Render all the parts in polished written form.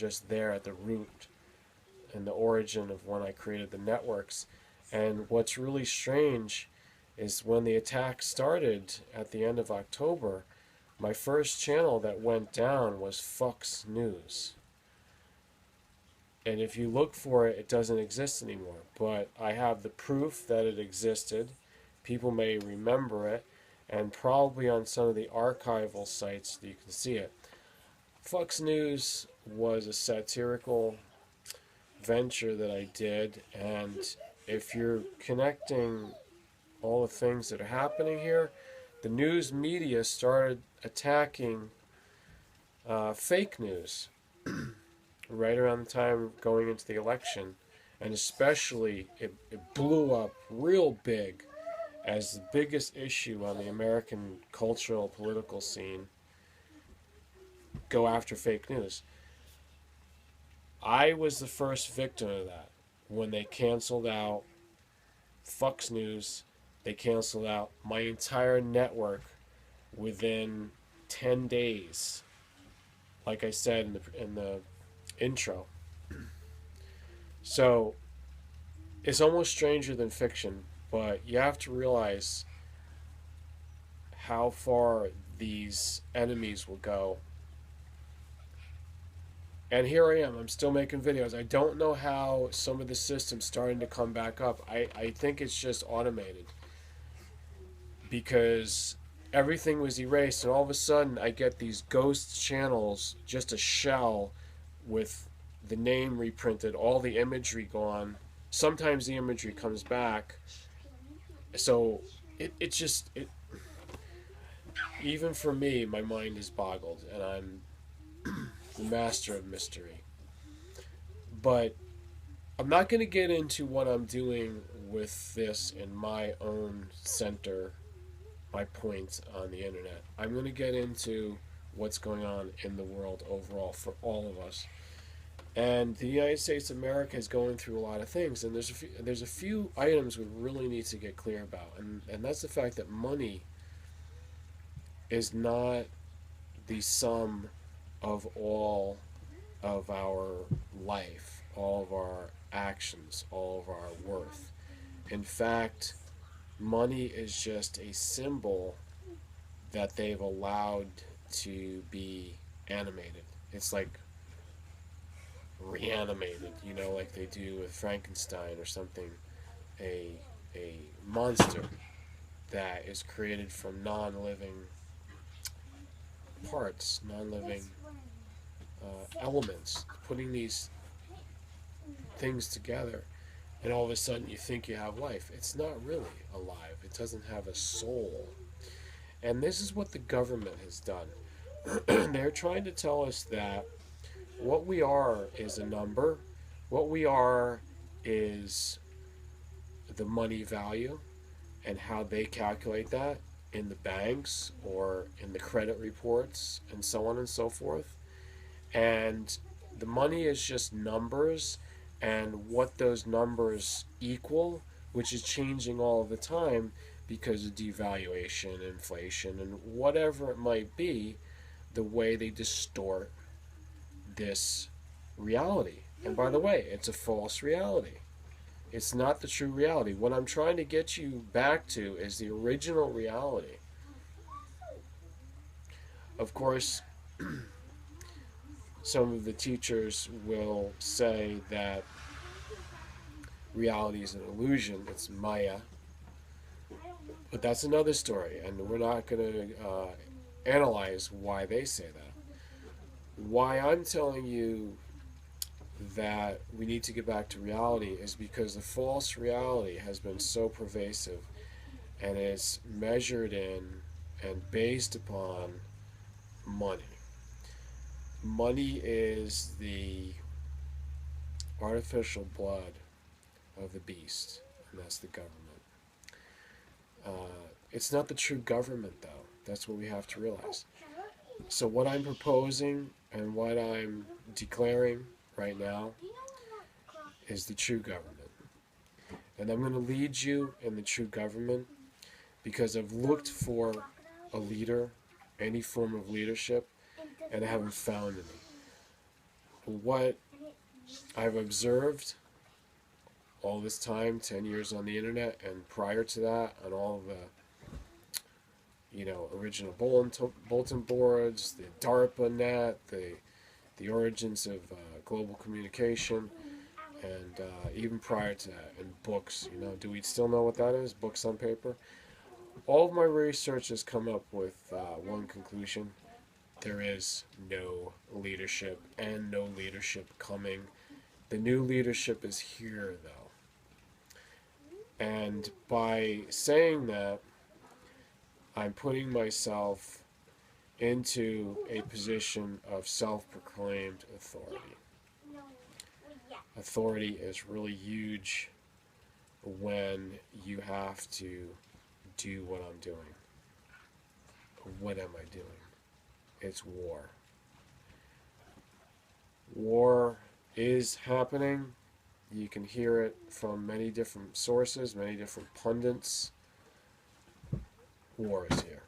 just there at the root and the origin of when I created the networks. And what's really strange is when the attack started at the end of October, my first channel that went down was Fox News. And if you look for it, it doesn't exist anymore. But I have the proof that it existed. People may remember it, and probably on some of the archival sites you can see it. Fox News was a satirical venture that I did, and if you're connecting all the things that are happening here, the news media started attacking fake news right around the time going into the election, and especially it blew up real big as the biggest issue on the American cultural political scene. Go after fake news. I was the first victim of that when they canceled out Fox News. They canceled out my entire network within 10 days. Like I said in the intro. So it's almost stranger than fiction, but you have to realize how far these enemies will go. And here I am. I'm still making videos. I don't know how some of the systems starting to come back up. I think it's just automated. Because everything was erased, and all of a sudden I get these ghost channels, just a shell with the name reprinted, all the imagery gone. Sometimes the imagery comes back. So it just, even for me, my mind is boggled, and I'm the master of mystery. But I'm not going to get into what I'm doing with this in my own center, my point on the internet. I'm going to get into what's going on in the world overall for all of us. And the United States of America is going through a lot of things, and there's a few items we really need to get clear about, and that's the fact that money is not the sum of all of our life, all of our actions, all of our worth. In fact, money is just a symbol that they've allowed to be animated. It's like reanimated, like they do with Frankenstein or something. A monster that is created from non-living parts, non-living elements, putting these things together, and all of a sudden you think you have life. It's not really alive. It doesn't have a soul. And this is what the government has done. They're trying to tell us that what we are is a number. What we are is the money value and how they calculate that in the banks or in the credit reports and so on and so forth. And the money is just numbers and what those numbers equal, which is changing all the time because of devaluation, inflation, and whatever it might be, the way they distort this reality. And by the way, it's a false reality. It's not the true reality. What I'm trying to get you back to is the original reality. Of course, some of the teachers will say that reality is an illusion, it's Maya. But that's another story, and we're not going to analyze why they say that. Why I'm telling you that we need to get back to reality is because the false reality has been so pervasive and is measured in and based upon money. Money is the artificial blood of the beast, and that's the government. It's not the true government, though. That's what we have to realize. So what I'm proposing and what I'm declaring right now is the true government. And I'm going to lead you in the true government because I've looked for a leader, any form of leadership, and I haven't found any. what I've observed all this time, 10 years on the internet, and prior to that, on all the, original bulletin boards, the DARPA net, the origins of global communication, and even prior to that, in books. Do we still know what that is? Books on paper? All of my research has come up with one conclusion. There is no leadership, and no leadership coming. The new leadership is here, though. And by saying that, I'm putting myself into a position of self-proclaimed authority. Authority is really huge when you have to do what I'm doing. What am I doing? It's war. War is happening. You can hear it from many different sources, many different pundits. War is here.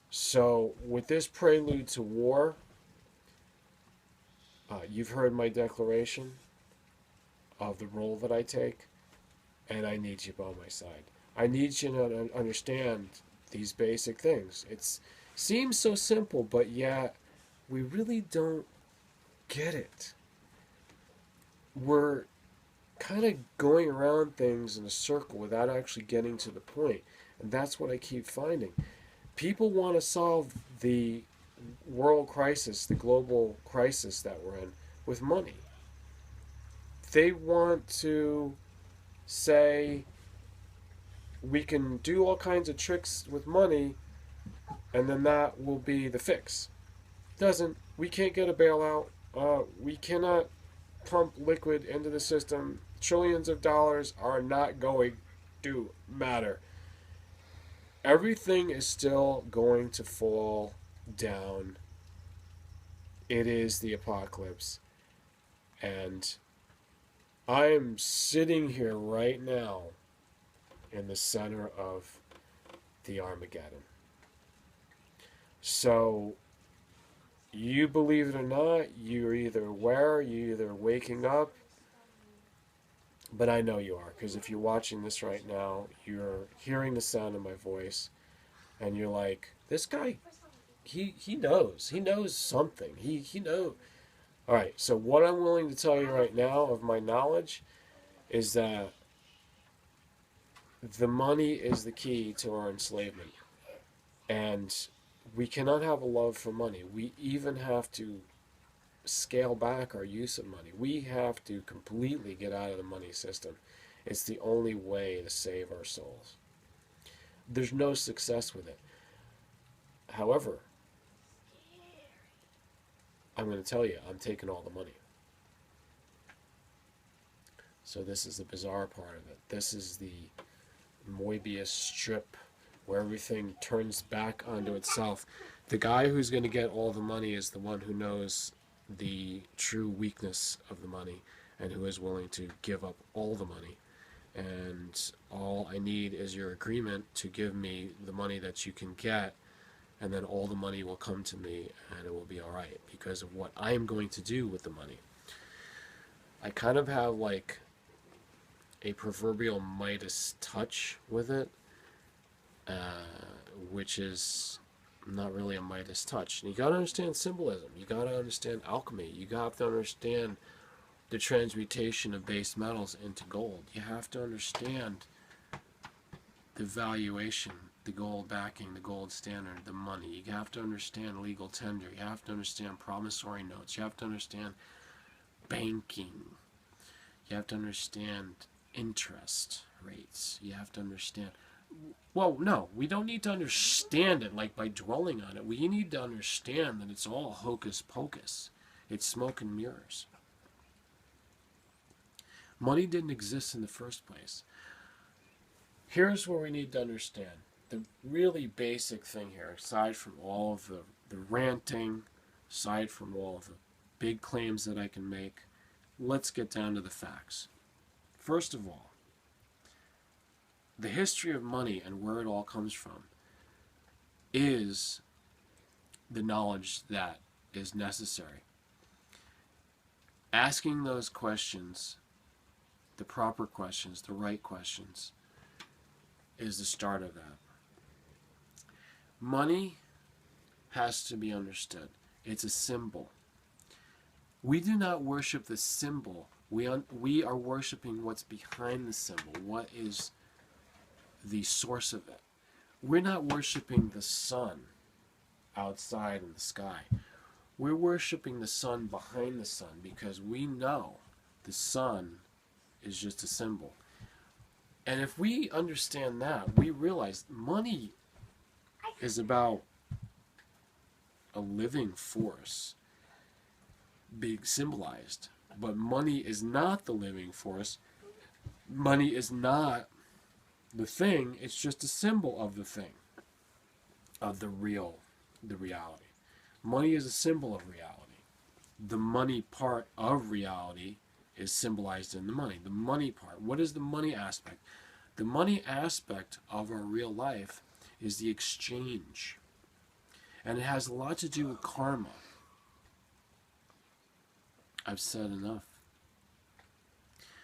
So, with this prelude to war, you've heard my declaration of the role that I take, and I need you by my side. I need you to understand these basic things. It seems so simple, but yet we really don't get it. We're kind of going around things in a circle without actually getting to the point. And that's what I keep finding. People want to solve the world crisis, the global crisis that we're in, with money. They want to say we can do all kinds of tricks with money and then that will be the fix. Doesn't. We can't get a bailout. We cannot pump liquid into the system. Trillions of dollars are not going to matter. Everything is still going to fall down. It is the apocalypse. And I am sitting here right now in the center of the Armageddon. So, you believe it or not, you're either aware, you're either waking up, but I know you are, because if you're watching this right now, you're hearing the sound of my voice, and you're like, this guy, he knows something, he knows. Alright, so what I'm willing to tell you right now of my knowledge is that the money is the key to our enslavement. And we cannot have a love for money. We even have to scale back our use of money. We have to completely get out of the money system. It's the only way to save our souls. There's no success with it. However, I'm going to tell you, I'm taking all the money. So this is the bizarre part of it. This is the Moebius strip where everything turns back onto itself. The guy who's going to get all the money is the one who knows the true weakness of the money and who is willing to give up all the money. And all I need is your agreement to give me the money that you can get, and then all the money will come to me and it will be all right because of what I am going to do with the money. I kind of have like a proverbial Midas touch with it, which is not really a Midas touch. And you got to understand symbolism. You got to understand alchemy. You got to understand the transmutation of base metals into gold. You have to understand the valuation, the gold backing, the gold standard, the money. You have to understand legal tender. You have to understand promissory notes. You have to understand banking. You have to understand interest rates. You have to understand. Well, no, we don't need to understand it like by dwelling on it. We need to understand that it's all hocus pocus. It's smoke and mirrors. Money didn't exist in the first place. Here's where we need to understand. The really basic thing here, aside from all of the ranting, aside from all of the big claims that I can make, let's get down to the facts. First of all, the history of money and where it all comes from is the knowledge that is necessary. Asking those questions, the proper questions, the right questions, is the start of that. Money has to be understood. It's a symbol. We do not worship the symbol. We are worshiping what's behind the symbol. What is the source of it? We're not worshiping the sun outside in the sky. We're worshiping the sun behind the sun because we know the sun is just a symbol. And if we understand that, we realize money is about a living force being symbolized. But money is not the living force. Money is not the thing. It's just a symbol of the thing, of the reality. Money is a symbol of reality. The money part of reality is symbolized in the money. The money part. What is the money aspect? The money aspect of our real life is the exchange. And it has a lot to do with karma. I've said enough.